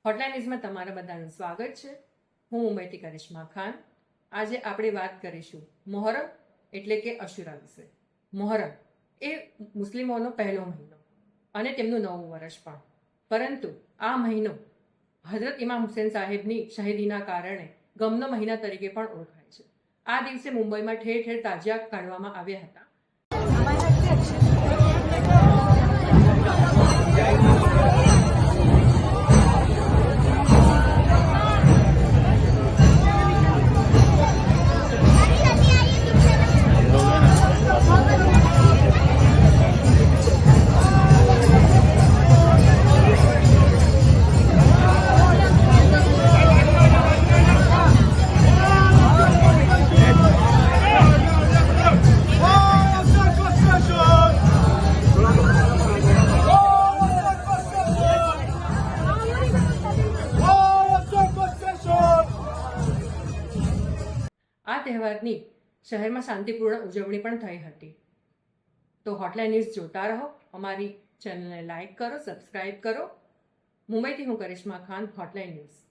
Hotline ન્યૂઝમાં તમારા બધાનું સ્વાગત છે. હું મુંબઈથી કરિશ્મા ખાન. આજે આપણે વાત કરીશું મોહરમ એટલે કે અશુરા વિશે. મોહરમ એ મુસ્લિમોનો પહેલો મહિનો અને તેમનું નવું વર્ષ પણ. પરંતુ આ મહિનો હઝરત ઇમામ હુસેન સાહેબની શહીદીના કારણે ગમનો મહિના તરીકે પણ ઓળખાય છે. આ દિવસે મુંબઈમાં ઠેર ઠેર તાજિયા કાઢવામાં આવ્યા હતા. આ તહેવારની શહેરમાં શાંતિપૂર્ણ ઉજવણી પણ થઈ હતી. તો હોટલાઇન ન્યૂઝ જોતા રહો. અમારી ચેનલને લાઇક કરો, સબસ્ક્રાઇબ કરો. મુંબઈથી હું કરિશ્મા ખાન, હોટલાઇન ન્યૂઝ.